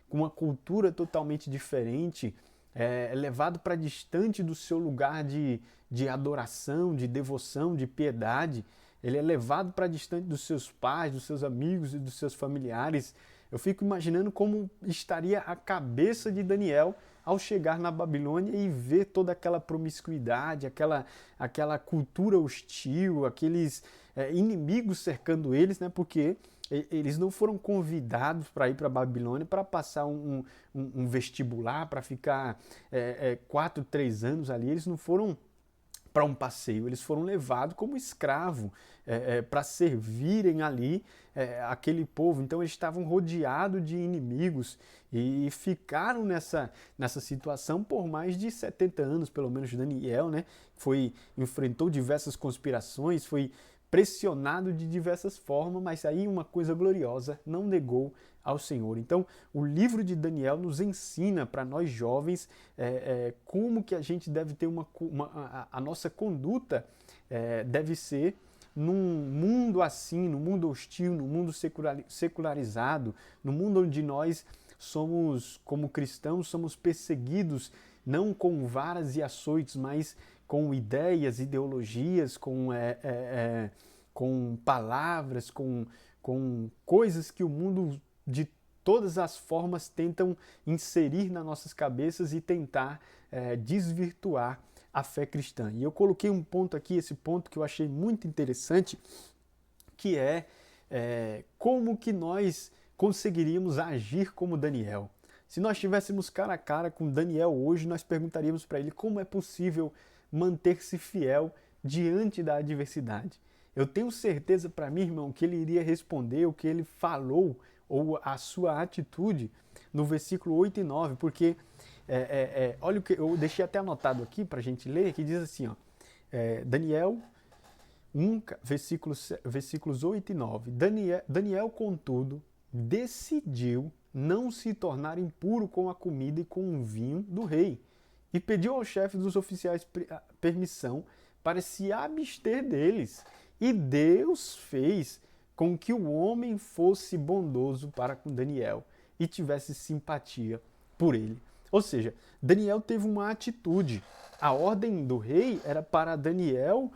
com uma cultura totalmente diferente, é levado para distante do seu lugar de adoração, de devoção, de piedade, ele é levado para distante dos seus pais, dos seus amigos e dos seus familiares. Eu fico imaginando como estaria a cabeça de Daniel ao chegar na Babilônia e ver toda aquela promiscuidade, aquela cultura hostil, aqueles inimigos cercando eles, né? Porque eles não foram convidados para ir para a Babilônia para passar um vestibular, para ficar 4, 3 anos ali. Eles não foram para um passeio, eles foram levados como escravo para servirem ali aquele povo. Então eles estavam rodeados de inimigos e ficaram nessa situação por mais de 70 anos, pelo menos Daniel, né? Enfrentou diversas conspirações, foi pressionado de diversas formas, mas aí uma coisa gloriosa, não negou ao Senhor. Então, o livro de Daniel nos ensina para nós jovens como que a gente deve ter a nossa conduta deve ser num mundo assim, num mundo hostil, num mundo secularizado, num mundo onde nós somos, como cristãos, somos perseguidos não com varas e açoites, mas com ideias, ideologias, com palavras, com coisas que o mundo de todas as formas tentam inserir nas nossas cabeças e tentar desvirtuar a fé cristã. E eu coloquei um ponto aqui, esse ponto que eu achei muito interessante, que como que nós conseguiríamos agir como Daniel. Se nós estivéssemos cara a cara com Daniel hoje, nós perguntaríamos para ele como é possível manter-se fiel diante da adversidade. Eu tenho certeza para mim, irmão, que ele iria responder o que ele falou, ou a sua atitude, no versículo 8 e 9, porque olha o que eu deixei até anotado aqui para a gente ler, que diz assim, ó, Daniel 1, versículos 8 e 9. Daniel, contudo, decidiu não se tornar impuro com a comida e com o vinho do rei, e pediu ao chefe dos oficiais permissão para se abster deles. E Deus fez com que o homem fosse bondoso para com Daniel e tivesse simpatia por ele. Ou seja, Daniel teve uma atitude. A ordem do rei era para Daniel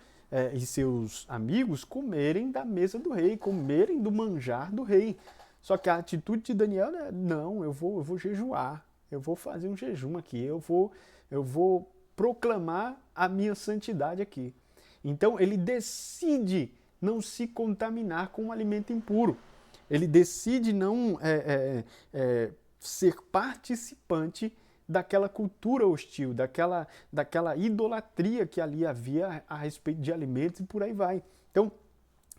e seus amigos comerem da mesa do rei, comerem do manjar do rei. Só que a atitude de Daniel é: não, eu vou jejuar, eu vou fazer um jejum aqui, eu vou proclamar a minha santidade aqui. Então ele decide não se contaminar com um alimento impuro. Ele decide não ser participante daquela cultura hostil, daquela idolatria que ali havia a respeito de alimentos e por aí vai. Então,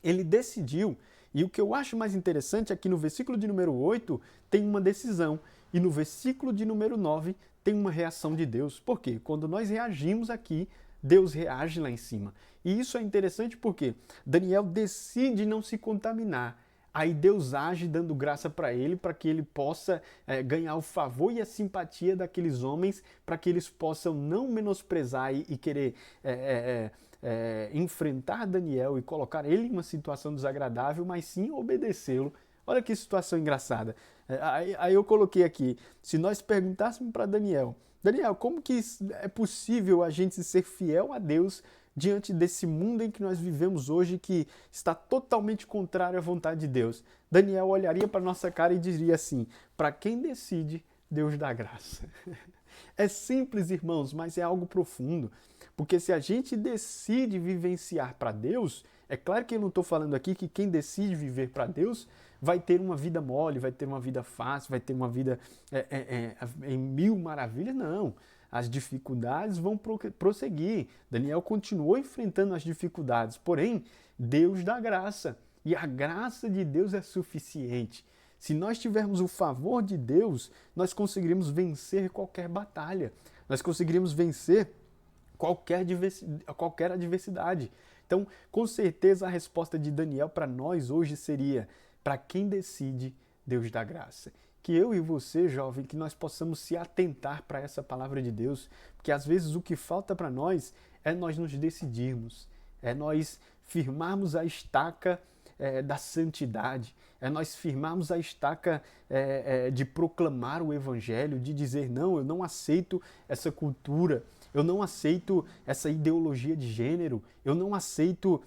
ele decidiu, e o que eu acho mais interessante é que no versículo de número 8 tem uma decisão, e no versículo de número 9 tem uma reação de Deus. Por quê? Quando nós reagimos aqui, Deus reage lá em cima. E isso é interessante porque Daniel decide não se contaminar. Aí Deus age dando graça para que ele possa ganhar o favor e a simpatia daqueles homens, para que eles possam não menosprezar e querer enfrentar Daniel e colocar ele em uma situação desagradável, mas sim obedecê-lo. Olha que situação engraçada. Aí eu coloquei aqui, se nós perguntássemos para Daniel, Daniel, como que é possível a gente ser fiel a Deus diante desse mundo em que nós vivemos hoje que está totalmente contrário à vontade de Deus? Daniel olharia para nossa cara e diria assim, para quem decide, Deus dá graça. É simples, irmãos, mas é algo profundo. Porque se a gente decide vivenciar para Deus, é claro que eu não estou falando aqui que quem decide viver para Deus vai ter uma vida mole, vai ter uma vida fácil, vai ter uma vida em mil maravilhas. Não. As dificuldades vão prosseguir. Daniel continuou enfrentando as dificuldades, porém, Deus dá graça. E a graça de Deus é suficiente. Se nós tivermos o favor de Deus, nós conseguiremos vencer qualquer batalha. Nós conseguiremos vencer qualquer adversidade. Então, com certeza, a resposta de Daniel para nós hoje seria: para quem decide, Deus dá graça. Que eu e você, jovem, que nós possamos se atentar para essa palavra de Deus, porque às vezes o que falta para nós é nós nos decidirmos, é nós firmarmos a estaca da santidade, é nós firmarmos a estaca de proclamar o evangelho, de dizer, não, eu não aceito essa cultura, eu não aceito essa ideologia de gênero, eu não aceito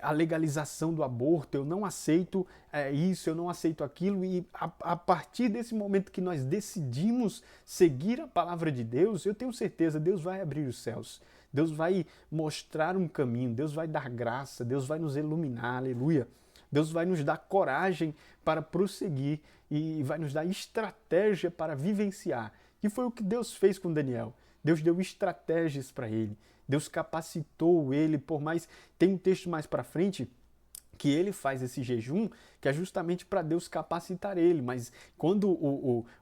a legalização do aborto, eu não aceito isso, eu não aceito aquilo, e a partir desse momento que nós decidimos seguir a palavra de Deus, eu tenho certeza, Deus vai abrir os céus. Deus vai mostrar um caminho, Deus vai dar graça, Deus vai nos iluminar, aleluia. Deus vai nos dar coragem para prosseguir e vai nos dar estratégia para vivenciar. Que foi o que Deus fez com Daniel. Deus deu estratégias para ele. Deus capacitou ele, por mais... Tem um texto mais para frente que ele faz esse jejum, que é justamente para Deus capacitar ele. Mas quando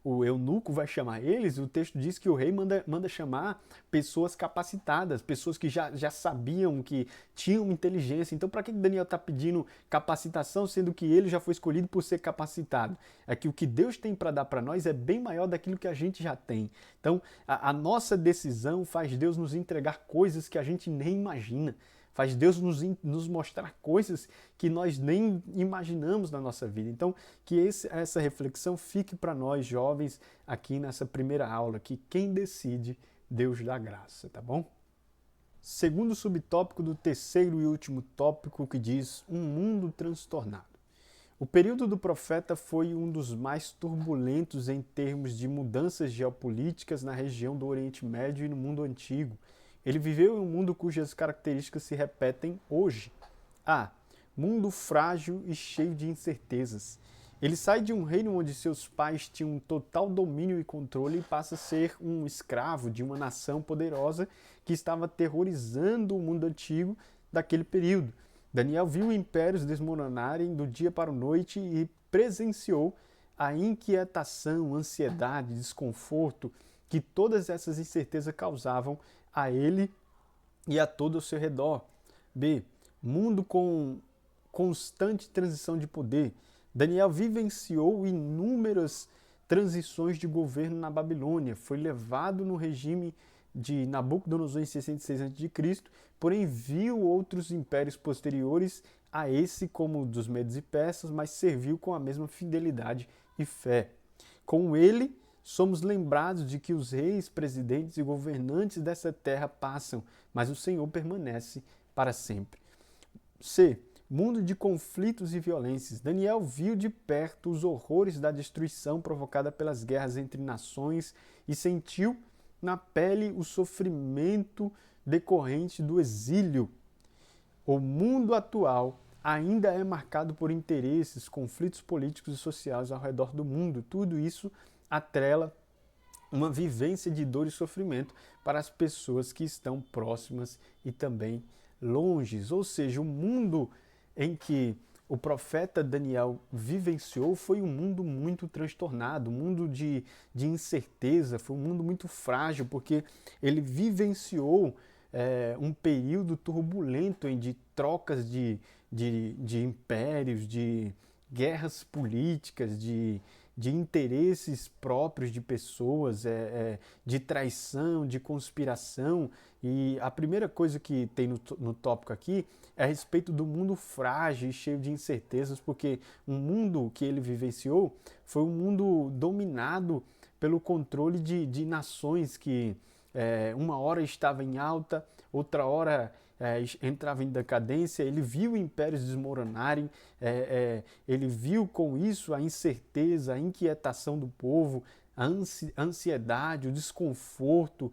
o eunuco vai chamar eles, o texto diz que o rei manda chamar pessoas capacitadas, pessoas que já sabiam, que tinham inteligência. Então, para que Daniel está pedindo capacitação, sendo que ele já foi escolhido por ser capacitado? É que o que Deus tem para dar para nós é bem maior daquilo que a gente já tem. Então, a nossa decisão faz Deus nos entregar coisas que a gente nem imagina. Faz Deus nos mostrar coisas que nós nem imaginamos na nossa vida. Então, que essa reflexão fique para nós, jovens, aqui nessa primeira aula, que quem decide, Deus dá graça, tá bom? Segundo subtópico do terceiro e último tópico, que diz um mundo transtornado. O período do profeta foi um dos mais turbulentos em termos de mudanças geopolíticas na região do Oriente Médio e no mundo antigo. Ele viveu em um mundo cujas características se repetem hoje. A. Mundo frágil e cheio de incertezas. Ele sai de um reino onde seus pais tinham um total domínio e controle e passa a ser um escravo de uma nação poderosa que estava aterrorizando o mundo antigo daquele período. Daniel viu impérios desmoronarem do dia para a noite e presenciou a inquietação, ansiedade, desconforto que todas essas incertezas causavam a ele e a todo o seu redor. B. Mundo com constante transição de poder. Daniel vivenciou inúmeras transições de governo na Babilônia. Foi levado no regime de Nabucodonosor em 66 a.C., porém viu outros impérios posteriores a esse, como o dos Medos e Persas, mas serviu com a mesma fidelidade e fé. Com ele, somos lembrados de que os reis, presidentes e governantes dessa terra passam, mas o Senhor permanece para sempre. C. Mundo de conflitos e violências. Daniel viu de perto os horrores da destruição provocada pelas guerras entre nações e sentiu na pele o sofrimento decorrente do exílio. O mundo atual ainda é marcado por interesses, conflitos políticos e sociais ao redor do mundo. Tudo isso atrela uma vivência de dor e sofrimento para as pessoas que estão próximas e também longes. Ou seja, o mundo em que o profeta Daniel vivenciou foi um mundo muito transtornado, um mundo de incerteza, foi um mundo muito frágil, porque ele vivenciou um período turbulento de trocas de impérios, de guerras políticas, de de interesses próprios de pessoas, de traição, de conspiração. E a primeira coisa que tem no tópico aqui é a respeito do mundo frágil e cheio de incertezas, porque o mundo que ele vivenciou foi um mundo dominado pelo controle de nações que uma hora estava em alta, outra hora entrava em decadência. Ele viu impérios desmoronarem, ele viu com isso a incerteza, a inquietação do povo, a ansiedade, o desconforto.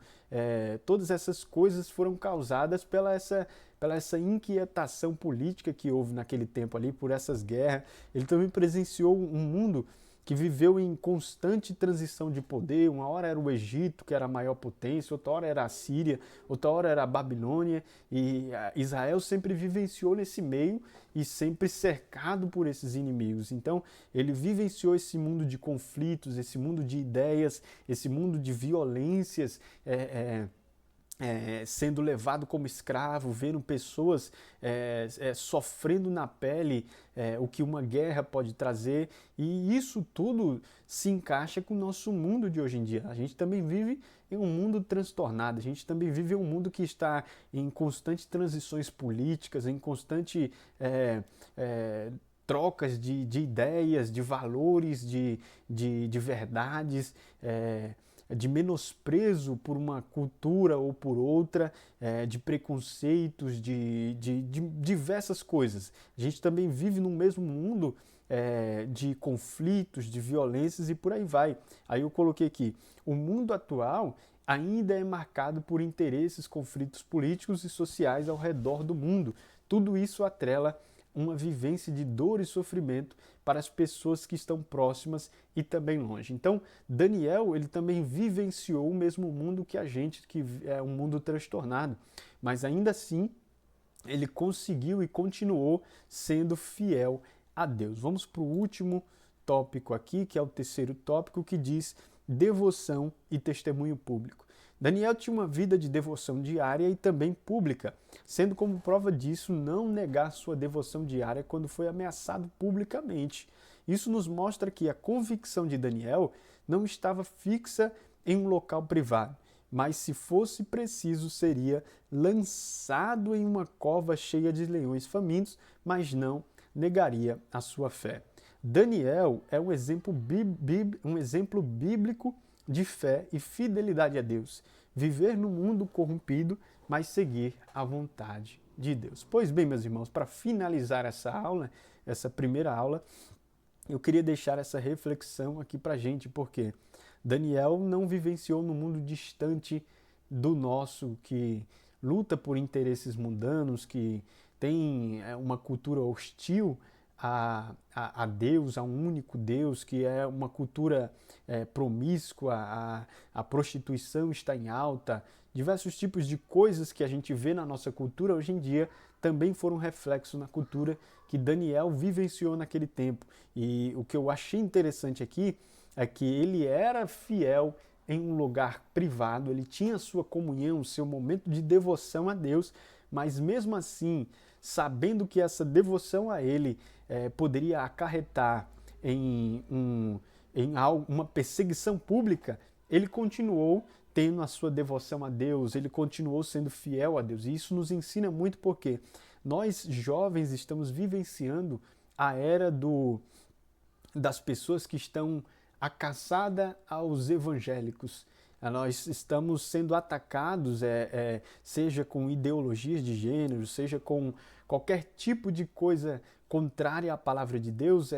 Todas essas coisas foram causadas pela essa inquietação política que houve naquele tempo ali, por essas guerras. Ele também presenciou um mundo que viveu em constante transição de poder. Uma hora era o Egito, que era a maior potência, outra hora era a Síria, outra hora era a Babilônia, e Israel sempre vivenciou nesse meio e sempre cercado por esses inimigos. Então, ele vivenciou esse mundo de conflitos, esse mundo de ideias, esse mundo de violências, sendo levado como escravo, vendo pessoas sofrendo na pele o que uma guerra pode trazer, e isso tudo se encaixa com o nosso mundo de hoje em dia. A gente também vive em um mundo transtornado, a gente também vive em um mundo que está em constantes transições políticas, em constante trocas de ideias, de valores, de verdades, de menosprezo por uma cultura ou por outra, de preconceitos, de diversas coisas. A gente também vive no mesmo mundo de conflitos, de violências e por aí vai. Aí eu coloquei aqui, o mundo atual ainda é marcado por interesses, conflitos políticos e sociais ao redor do mundo. Tudo isso atrela uma vivência de dor e sofrimento para as pessoas que estão próximas e também longe. Então, Daniel, ele também vivenciou o mesmo mundo que a gente, que é um mundo transtornado, mas ainda assim, ele conseguiu e continuou sendo fiel a Deus. Vamos para o último tópico aqui, que é o terceiro tópico, que diz devoção e testemunho público. Daniel tinha uma vida de devoção diária e também pública, sendo como prova disso não negar sua devoção diária quando foi ameaçado publicamente. Isso nos mostra que a convicção de Daniel não estava fixa em um local privado, mas se fosse preciso seria lançado em uma cova cheia de leões famintos, mas não negaria a sua fé. Daniel é um exemplo bíblico de fé e fidelidade a Deus. Viver no mundo corrompido, mas seguir a vontade de Deus. Pois bem, meus irmãos, para finalizar essa aula, essa primeira aula, eu queria deixar essa reflexão aqui para a gente, porque Daniel não vivenciou num mundo distante do nosso, que luta por interesses mundanos, que tem uma cultura hostil a Deus, a um único Deus, que é uma cultura promíscua, a prostituição está em alta, diversos tipos de coisas que a gente vê na nossa cultura hoje em dia também foram reflexo na cultura que Daniel vivenciou naquele tempo. E o que eu achei interessante aqui é que ele era fiel em um lugar privado, ele tinha sua comunhão, seu momento de devoção a Deus, mas mesmo assim, sabendo que essa devoção a ele poderia acarretar em uma perseguição pública, ele continuou tendo a sua devoção a Deus, ele continuou sendo fiel a Deus. E isso nos ensina muito porque nós, jovens, estamos vivenciando a era das pessoas que estão acaçadas aos evangélicos. Nós estamos sendo atacados, seja com ideologias de gênero, seja com qualquer tipo de coisa contrária à palavra de Deus,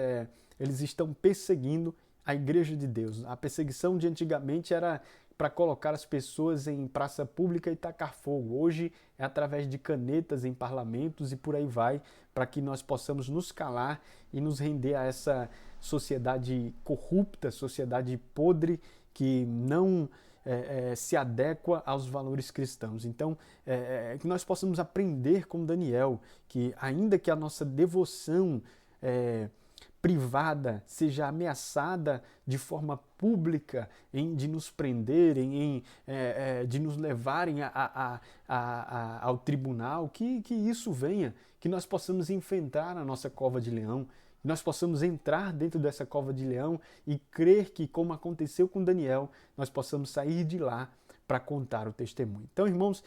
eles estão perseguindo a igreja de Deus. A perseguição de antigamente era para colocar as pessoas em praça pública e tacar fogo. Hoje é através de canetas em parlamentos e por aí vai, para que nós possamos nos calar e nos render a essa sociedade corrupta, sociedade podre, que não se adequa aos valores cristãos. Então, que nós possamos aprender com Daniel, que ainda que a nossa devoção privada seja ameaçada de forma pública, de nos prenderem, de nos levarem ao tribunal, que isso venha, que nós possamos enfrentar a nossa cova de leão, que nós possamos entrar dentro dessa cova de leão e crer que, como aconteceu com Daniel, nós possamos sair de lá para contar o testemunho. Então, irmãos,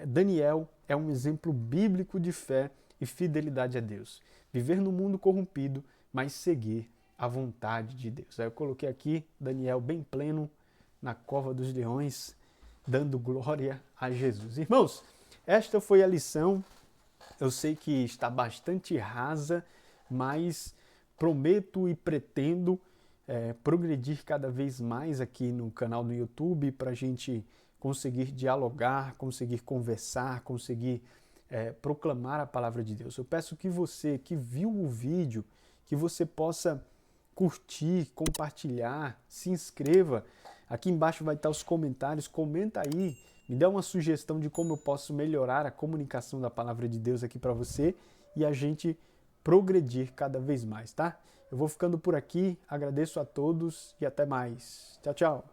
Daniel é um exemplo bíblico de fé e fidelidade a Deus. Viver no mundo corrompido, mas seguir a vontade de Deus. Aí eu coloquei aqui Daniel bem pleno na cova dos leões, dando glória a Jesus. Irmãos, esta foi a lição. Eu sei que está bastante rasa, mas prometo e pretendo progredir cada vez mais aqui no canal do YouTube para a gente conseguir dialogar, conseguir conversar, conseguir proclamar a palavra de Deus. Eu peço que você que viu o vídeo, que você possa curtir, compartilhar, se inscreva. Aqui embaixo vai estar os comentários, comenta aí, me dá uma sugestão de como eu posso melhorar a comunicação da palavra de Deus aqui para você e a gente progredir cada vez mais, tá? Eu vou ficando por aqui, agradeço a todos e até mais. Tchau, tchau!